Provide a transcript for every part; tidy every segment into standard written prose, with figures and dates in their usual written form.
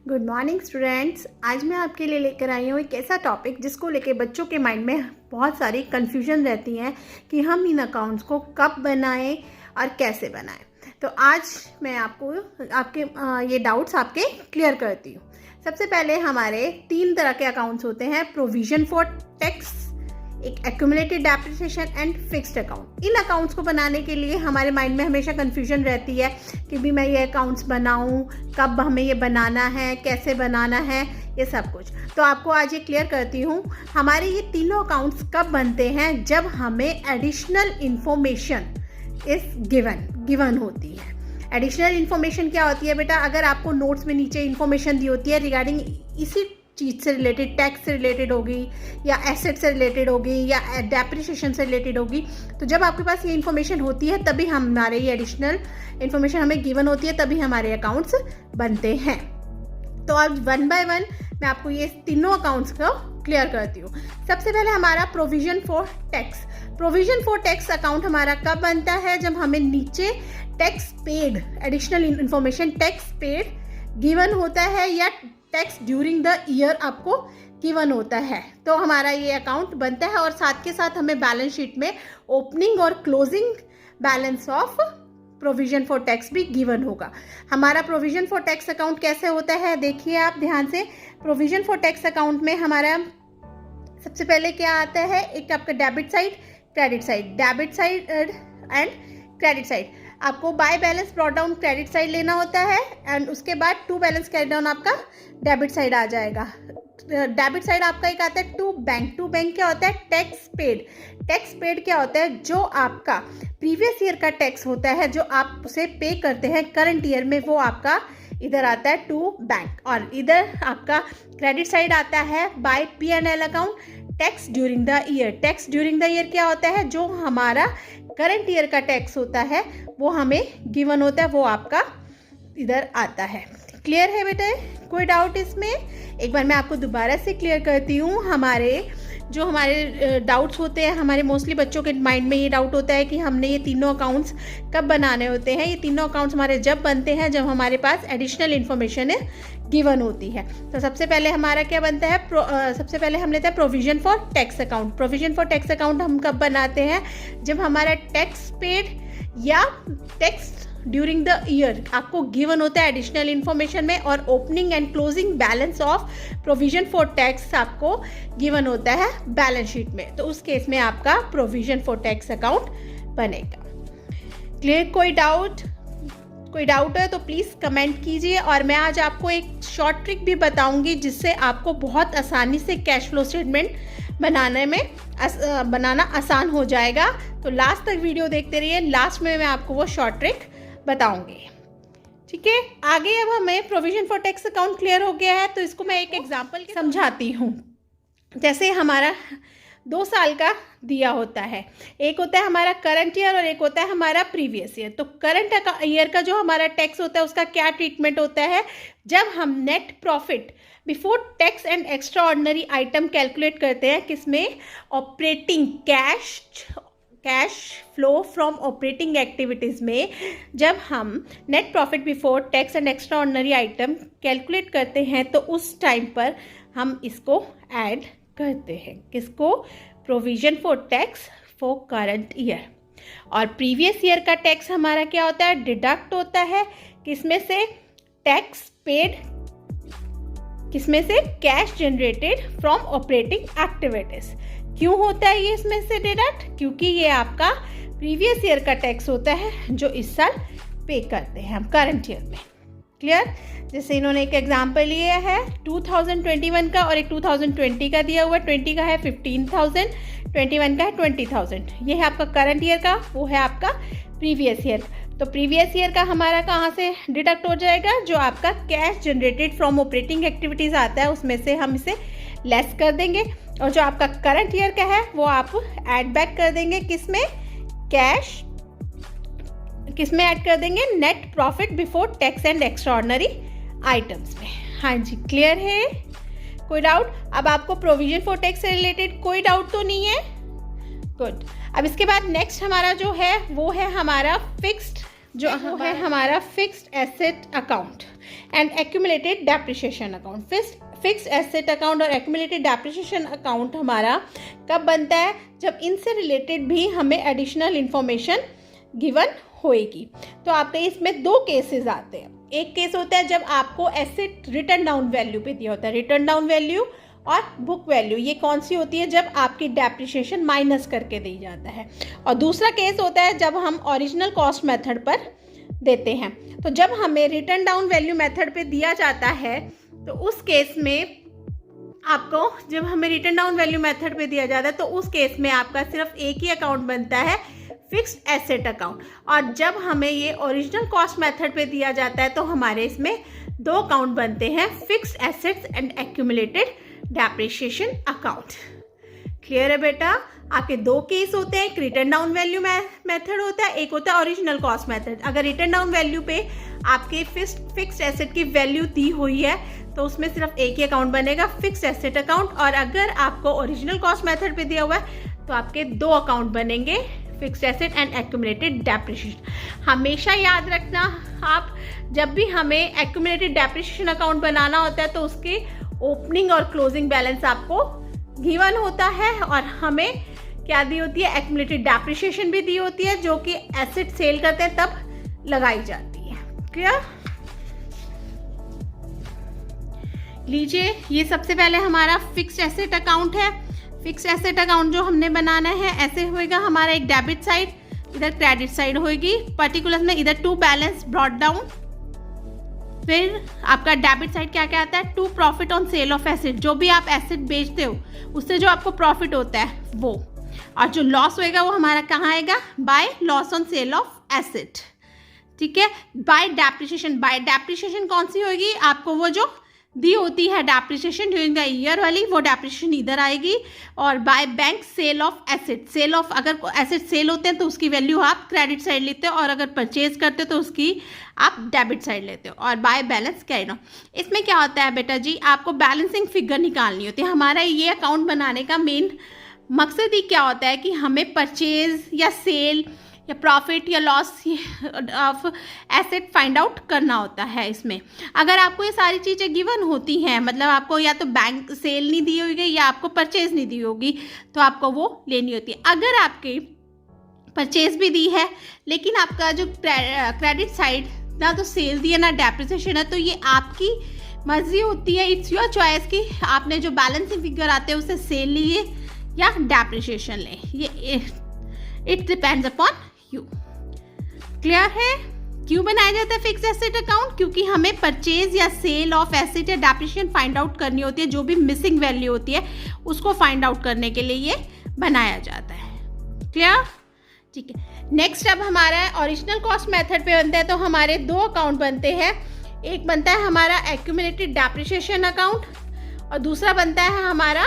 Good morning students. आज मैं आपके लिए लेकर आई हूँ एक ऐसा टॉपिक जिसको लेके बच्चों के माइंड में बहुत सारी कन्फ्यूजन रहती हैं कि हम इन अकाउंट्स को कब बनाएं और कैसे बनाएं। तो आज मैं आपको आपके ये डाउट्स आपके क्लियर करती हूँ। सबसे पहले हमारे 3 तरह के अकाउंट्स होते हैं, प्रोविजन फॉर टैक्स, एक accumulated depreciation and fixed account. In accounts को बनाने के लिए हमारे माइंड में हमेशा कन्फ्यूजन रहती है कि भी मैं ये अकाउंट्स बनाऊं, कब हमें ये बनाना है, कैसे बनाना है, ये सब कुछ। तो आपको आज ये क्लियर करती हूँ। हमारे ये तीनों अकाउंट्स कब बनते हैं, जब हमें एडिशनल इंफॉर्मेशन इस गिवन होती है। एडिशनल इंफॉर्मेशन क्या होती है बेटा? अगर आपको नोट्स में नीचे इंफॉर्मेशन दी होती है रिगार्डिंग इसी चीज़ से रिलेटेड, टैक्स से रिलेटेड होगी या एसेट से रिलेटेड होगी या डेप्रिसिएशन से रिलेटेड होगी, तो जब आपके पास ये इन्फॉर्मेशन होती है तभी हमारे ये एडिशनल इन्फॉर्मेशन हमें गिवन होती है, तभी हमारे अकाउंट्स बनते हैं। तो अब 1 बाय 1 मैं आपको ये तीनों अकाउंट्स को क्लियर करती हूँ। सबसे पहले हमारा provision for tax. Provision for tax account हमारा कब बनता है? जब हमें नीचे tax paid, additional information tax paid given होता है या टैक्स ड्यूरिंग द ईयर आपको गिवन होता है, तो हमारा ये अकाउंट बनता है। और साथ के साथ हमें बैलेंस शीट में ओपनिंग और closing balance of provision for tax भी गिवन होगा। हमारा प्रोविजन फॉर टैक्स अकाउंट कैसे होता है, देखिए आप ध्यान से। प्रोविजन फॉर टैक्स अकाउंट में हमारा सबसे पहले क्या आता है, एक आपका debit side, credit side, debit side and credit side. आपको by balance brought down credit side लेना होता है एंड उसके बाद टू बैलेंस कैरी डाउन आपका डेबिट साइड आ जाएगा। डेबिट साइड आपका एक आता है टू बैंक। टू बैंक क्या होता है? Tax paid. टैक्स पेड क्या होता है? जो आपका प्रीवियस ईयर का टैक्स होता है, जो आप उसे पे करते हैं करंट ईयर में, वो आपका इधर आता है टू बैंक। और इधर आपका क्रेडिट साइड आता है by P&L account, tax during the year. Tax during the year क्या होता है? जो हमारा करंट ईयर का टैक्स होता है वो हमें गिवन होता है, वो आपका इधर आता है। क्लियर है बेटा? कोई डाउट इसमें? एक बार मैं आपको दोबारा से क्लियर करती हूँ। हमारे डाउट्स होते हैं, हमारे मोस्टली बच्चों के माइंड में ये डाउट होता है कि हमने ये तीनों अकाउंट्स कब बनाने होते हैं। ये तीनों अकाउंट्स हमारे जब बनते हैं जब हमारे पास एडिशनल इन्फॉर्मेशन गिवन होती है। तो सबसे पहले हमारा क्या बनता है? सबसे पहले हम लेते हैं provision for tax account. Provision for tax account हम कब बनाते हैं? जब हमारा टैक्स पेड या टैक्स ड्यूरिंग द ईयर आपको गिवन होता है एडिशनल इन्फॉर्मेशन में, और opening and closing balance of provision for tax आपको गिवन होता है बैलेंस शीट में। तो उस केस में आपका प्रोविजन फॉर टैक्स अकाउंट बनेगा। क्लियर? कोई डाउट है तो प्लीज़ कमेंट कीजिए। और मैं आज आपको एक शॉर्ट ट्रिक भी बताऊंगी जिससे आपको बहुत आसानी से कैश फ्लो स्टेटमेंट बनाना आसान हो जाएगा। तो लास्ट तक वीडियो देखते रहिए, लास्ट में मैं आपको वो शॉर्ट ट्रिक बताऊंगी। ठीक है, आगे अब हमें provision for tax account clear हो गया है, तो इसको मैं एक एग्जांपल समझाती हूँ। जैसे हमारा 2 साल का दिया होता है, एक होता है हमारा करंट ईयर और एक होता है हमारा प्रीवियस ईयर। तो करंट ईयर का जो हमारा टैक्स होता है उसका क्या ट्रीटमेंट होता है? जब हम net profit before tax and extra ordinary item calculate करते हैं, किसमें? Operating cash flow from operating activities में। जब हम net profit before tax and extra ordinary item calculate करते हैं तो उस टाइम पर हम इसको ऐड करते हैं। किसको? Provision for tax for current year. और प्रीवियस ईयर का टैक्स हमारा क्या होता है? डिडक्ट होता है। किसमें से? Tax paid. किसमें से? Cash generated from operating activities. क्यों होता है ये इसमें से डिडक्ट? क्योंकि ये आपका प्रीवियस ईयर का टैक्स होता है जो इस साल पे करते हैं हम करंट ईयर में। क्लियर? जैसे इन्होंने एक एग्जांपल लिया है 2021 का और एक 2020 का दिया हुआ। 20 का है 15,000, 21 का है 20,000। ये है आपका करंट ईयर का, वो है आपका प्रीवियस ईयर। तो प्रीवियस ईयर का हमारा कहाँ से डिडक्ट हो जाएगा? जो आपका cash generated from operating activities आता है उसमें से हम इसे लेस कर देंगे, और जो आपका करंट ईयर का है वो आप ऐड बैक कर देंगे। किसमें? किसमें ऐड कर देंगे? Net profit before tax and extra ordinary items में। हाँ जी, क्लियर है? कोई डाउट? अब आपको प्रोविजन फॉर टैक्स से रिलेटेड कोई डाउट तो नहीं है? गुड। अब इसके बाद नेक्स्ट हमारा जो है वो है हमारा फिक्स्ड जो है हमारा fixed asset account. And accumulated depreciation account. Fixed asset account और एक्यूमुलेटेड डेप्रिसिएशन अकाउंट हमारा कब बनता है? जब इनसे रिलेटेड भी हमें एडिशनल इंफॉर्मेशन गिवन होएगी। तो आपके इसमें दो केसेस आते हैं। एक केस होता है जब आपको एसेट रिटर्न डाउन वैल्यू पे दिया होता है, रिटर्न डाउन वैल्यू और बुक वैल्यू, ये कौन सी होती है? जब आपकी डेप्रिसिएशन माइनस करके दी जाता है। और दूसरा केस होता है जब हम ओरिजिनल कॉस्ट मेथड पर देते हैं। तो जब हमें रिटर्न डाउन वैल्यू मेथड पे दिया जाता है तो उस केस में आपको, जब हमें रिटर्न डाउन वैल्यू मेथड पे दिया जाता है तो उस केस में आपका सिर्फ एक ही अकाउंट बनता है, फिक्स्ड एसेट अकाउंट। और जब हमें ये ओरिजिनल कॉस्ट मेथड पे दिया जाता है तो हमारे इसमें दो अकाउंट बनते हैं, fixed assets and accumulated depreciation account. Clear है बेटा? आपके दो केस होते हैं, एक रिटर्न डाउन वैल्यू मेथड होता है, एक होता है ओरिजिनल कॉस्ट मेथड। अगर रिटर्न डाउन वैल्यू पे आपके फिक्स्ड एसेट की वैल्यू दी हुई है तो उसमें सिर्फ एक ही अकाउंट बनेगा, फिक्स्ड एसेट अकाउंट। और अगर आपको ओरिजिनल कॉस्ट मेथड पे दिया हुआ है तो आपके दो अकाउंट बनेंगे, fixed asset and accumulated depreciation. हमेशा याद रखना, आप जब भी हमें एक्यूमुलेटेड डेप्रिसिएशन अकाउंट बनाना होता है तो उसके ओपनिंग और क्लोजिंग बैलेंस आपको गिवन होता है और हमें क्या दी होती है? एक्यूमुलेटेड डेप्रिसिएशन भी दी होती है जो कि एसेट सेल करते हैं तब लगाई जाती है। क्लियर? लीजिए, ये सबसे पहले हमारा फिक्स्ड एसेट अकाउंट है। फिक्स्ड एसेट अकाउंट जो हमने बनाना है ऐसे होएगा, हमारा एक डेबिट साइड, इधर क्रेडिट साइड होएगी। पर्टिकुलर में इधर टू बैलेंस ब्रॉट डाउन, फिर आपका डेबिट साइड क्या क्या आता है? To profit on sale of asset, जो भी आप एसेट बेचते हो उससे जो आपको प्रॉफिट होता है वो, और जो लॉस होएगा वो हमारा कहाँ आएगा? By loss on sale of asset. ठीक है? बाय डेप्रिसिएशन, बाय डेप्रिसिएशन कौन सी होगी? आपको वो जो दी होती है डेप्रिसिएशन ड्यूरिंग द ईयर वाली, वो डेप्रिसिएशन इधर आएगी। और by bank sale of asset, sale of, अगर एसेट सेल होते हैं तो उसकी वैल्यू आप क्रेडिट साइड लेते हो और अगर परचेज करते हो तो उसकी आप डेबिट साइड लेते हो। और बाय बैलेंस कैरिड ऑन, इसमें क्या होता है बेटा जी? आपको बैलेंसिंग फिगर निकालनी होती है। हमारा ये अकाउंट बनाने का मेन मकसद ही क्या होता है कि हमें परचेज या सेल या प्रॉफिट या loss of asset find out करना होता है। इसमें अगर आपको ये सारी चीज़ें गिवन होती हैं, मतलब आपको या तो बैंक सेल नहीं दी होगी या आपको परचेज नहीं दी होगी, तो आपको वो लेनी होती है। अगर आपकी परचेज भी दी है लेकिन आपका जो क्रेडिट साइड ना तो सेल दी है ना डेप्रिसिएशन है, तो ये आपकी मर्जी होती है, इट्स योर चॉइस कि आपने जो बैलेंसिंग फिगर आते हैं उसे सेल लिए या डेप्रिसिएशन ले। ये it depends upon you. Clear है? क्यों बनाया जाता है फिक्स्ड एसेट अकाउंट? क्योंकि हमें परचेज या सेल ऑफ एसेट या डेप्रिसिएशन फाइंड आउट करनी होती है, जो भी मिसिंग वैल्यू होती है उसको फाइंड आउट करने के लिए ये बनाया जाता है। क्लियर? ठीक है। नेक्स्ट अब हमारा ओरिजिनल कॉस्ट मेथड पे बनता है तो हमारे दो अकाउंट बनते हैं। एक बनता है हमारा एक्यूमुलेटेड डेप्रिसिएशन अकाउंट और दूसरा बनता है हमारा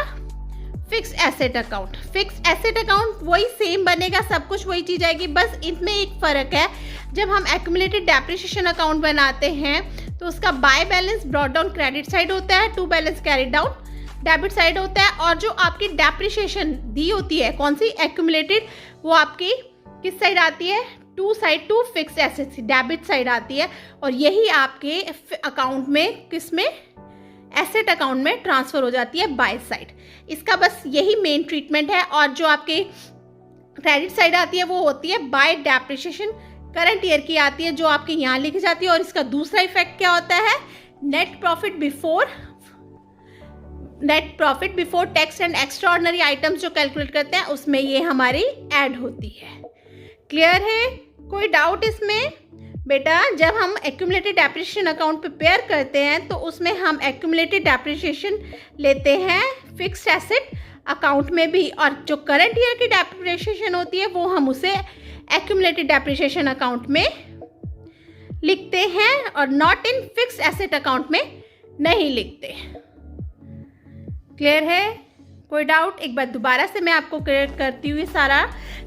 fixed asset account. Fixed asset account वही सेम बनेगा, सब कुछ वही चीज़ आएगी, बस इनमें एक फ़र्क है। जब हम एक्यूमुलेटेड डेप्रिसिएशन अकाउंट बनाते हैं तो उसका by balance brought down credit side होता है, to balance carried down debit side होता है, और जो आपकी डेप्रिसिएशन दी होती है कौन सी? एक्यूमुलेटेड, वो आपकी किस साइड आती है? To side, to fixed assets debit side आती है। और यही आपके अकाउंट में किस में? एसेट अकाउंट में ट्रांसफर हो जाती है बाय साइड। इसका बस यही मेन ट्रीटमेंट है। और जो आपके क्रेडिट साइड आती है वो होती है बाय डेप्रिसिएशन, करंट ईयर की आती है जो आपके यहाँ लिखी जाती है। और इसका दूसरा इफेक्ट क्या होता है? Net profit before tax and extraordinary items जो कैलकुलेट करते हैं उसमें ये हमारी ऐड होती है। क्लियर है? कोई डाउट इसमें? बेटा जब हम एक्यूमुलेटेड डेप्रिसिएशन अकाउंट प्रिपेयर करते हैं तो उसमें हम एक्यूमुलेटेड डेप्रिसिएशन लेते हैं फिक्स्ड एसेट अकाउंट में भी, और जो करंट ईयर की डेप्रिसिएशन होती है वो हम उसे एक्यूमुलेटेड डेप्रिसिएशन अकाउंट में लिखते हैं और not in fixed asset account में नहीं लिखते। क्लियर है? कोई डाउट? एक बार दोबारा से मैं आपको क्लियर करती हुई सारा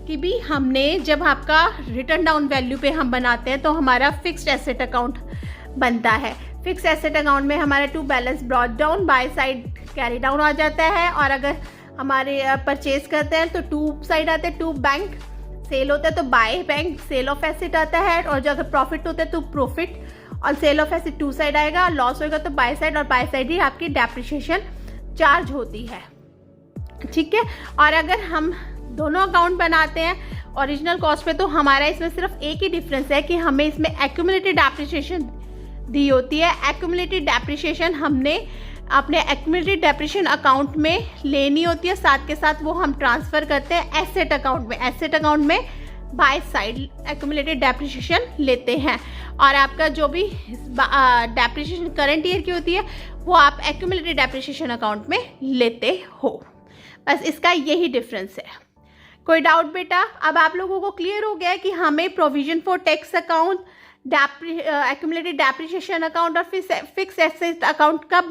कि भी हमने जब आपका रिटर्न डाउन वैल्यू पे हम बनाते हैं तो हमारा फिक्स्ड एसेट अकाउंट बनता है। फिक्स्ड एसेट अकाउंट में हमारा to balance brought down by side carry down आ जाता है, और अगर हमारे परचेज करते हैं तो टू साइड आते हैं, टू बैंक सेल होता है तो by bank sale of asset आता है, और जो अगर प्रॉफिट होता है तो प्रॉफिट और sale of asset to side आएगा, और लॉस होगा तो बाय साइड, और बाय साइड ही आपकी डेप्रिसिएशन चार्ज होती है, ठीक है। और अगर हम दोनों अकाउंट बनाते हैं ओरिजिनल कॉस्ट पे, तो हमारा इसमें सिर्फ एक ही डिफरेंस है कि हमें इसमें एक्यूमुलेटेड डेप्रिसिएशन दी होती है। एक्यूमुलेटेड डेप्रिसिएशन हमने अपने एक्यूमुलेटेड डेप्रिसिएशन अकाउंट में लेनी होती है, साथ के साथ वो हम ट्रांसफ़र करते हैं एसेट अकाउंट में। एसेट अकाउंट में बाय साइड एक्यूमुलेटेड डेप्रिसिएशन लेते हैं, और आपका जो भी डेप्रिसिएशन करंट ईयर की होती है वो आप एक्यूमुलेटेड डेप्रिसिएशन अकाउंट में लेते हो। बस इसका यही डिफरेंस है। कोई डाउट बेटा? अब आप लोगों को क्लियर हो गया है कि हमें provision for tax account, accumulated depreciation account और फिर फिक्स एसेट अकाउंट कब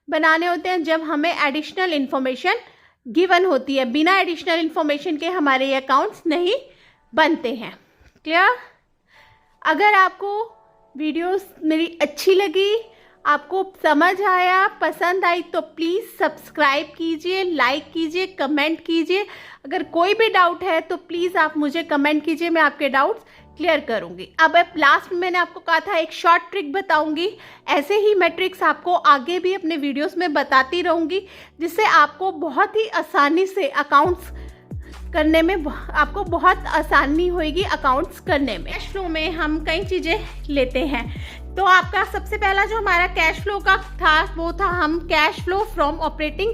बनाने होते हैं, जब हमें एडिशनल इन्फॉर्मेशन गिवन होती है। बिना एडिशनल इन्फॉर्मेशन के हमारे ये अकाउंट्स नहीं बनते हैं। क्लियर? अगर आपको वीडियोस मेरी अच्छी लगी, आपको समझ आया, पसंद आई, तो प्लीज़ सब्सक्राइब कीजिए, लाइक कीजिए, कमेंट कीजिए। अगर कोई भी डाउट है तो प्लीज़ आप मुझे कमेंट कीजिए, मैं आपके डाउट्स क्लियर करूंगी। अब लास्ट में मैंने आपको कहा था एक शॉर्ट ट्रिक बताऊंगी, ऐसे ही मैं ट्रिक्स आपको आगे भी अपने वीडियोस में बताती रहूंगी, जिससे आपको बहुत ही आसानी से अकाउंट्स करने में आपको बहुत आसानी होगी अकाउंट्स करने में। कैश फ्लो में हम कई चीज़ें लेते हैं, तो आपका सबसे पहला जो हमारा कैश फ्लो का था वो था हम cash flow from operating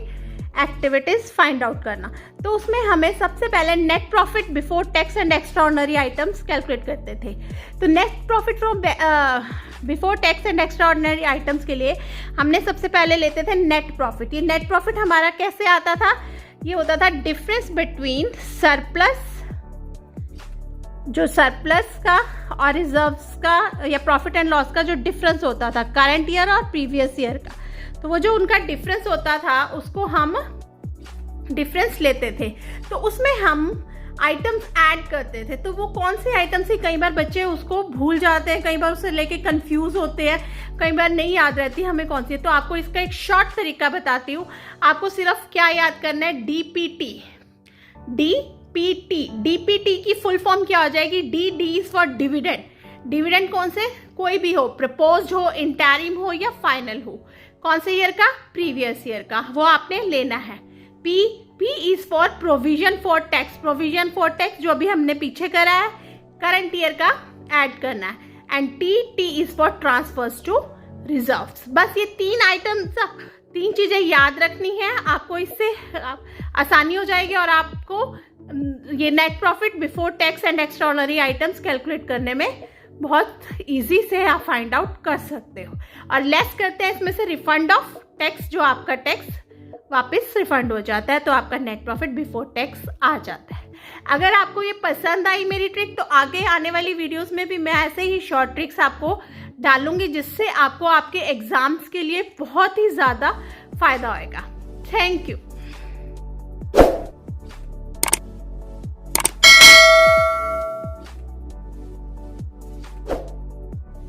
activities find out करना। तो उसमें हमें सबसे पहले net profit before tax and extraordinary items calculate करते थे। तो net profit from before tax and extraordinary items के लिए हमने सबसे पहले लेते थे नेट प्रॉफिट। ये नेट प्रॉफिट हमारा कैसे आता था? ये होता था डिफरेंस बिटवीन सरप्लस, जो सरप्लस का और रिजर्व्स का या प्रॉफिट एंड लॉस का जो डिफरेंस होता था करंट ईयर और प्रीवियस ईयर का, तो वो जो उनका डिफरेंस होता था उसको हम डिफरेंस लेते थे। तो उसमें हम आइटम्स ऐड करते थे। तो वो कौन से आइटम्स ही, कई बार बच्चे उसको भूल जाते हैं, कई बार उससे लेके कंफ्यूज होते हैं, कई बार नहीं याद रहती हमें कौन सी है। तो आपको इसका एक शॉर्ट तरीका बताती हूँ। आपको सिर्फ क्या याद करना है? डीपीटी। डीपीटी की फुल फॉर्म क्या हो जाएगी? D is for dividend. Dividend कौन से? कोई भी हो, प्रपोज्ड हो, इंटरिम हो या फाइनल हो। कौन से ईयर का? प्रीवियस ईयर का, वो आपने लेना है। P is for provision for tax. Provision for tax जो भी हमने पीछे करा है करंट ईयर का ऐड करना है। And T is for transfers to reserves. बस ये तीन आइटम्स, तीन चीजें याद रखनी है आपको, इससे आसानी हो जाएगी और आपको ये net profit before tax and extraordinary items calculate करने में बहुत इजी से आप फाइंड आउट कर सकते हो। और लेस करते हैं इसमें से रिफंड ऑफ टैक्स, जो आपका टैक्स वापस रिफंड हो जाता है, तो आपका नेट प्रॉफिट बिफोर टैक्स आ जाता है। अगर आपको ये पसंद आई मेरी ट्रिक, तो आगे आने वाली वीडियोस में भी मैं ऐसे ही शॉर्ट ट्रिक्स आपको डालूंगी, जिससे आपको आपके एग्जाम्स के लिए बहुत ही ज़्यादा फायदा होएगा। Thank you.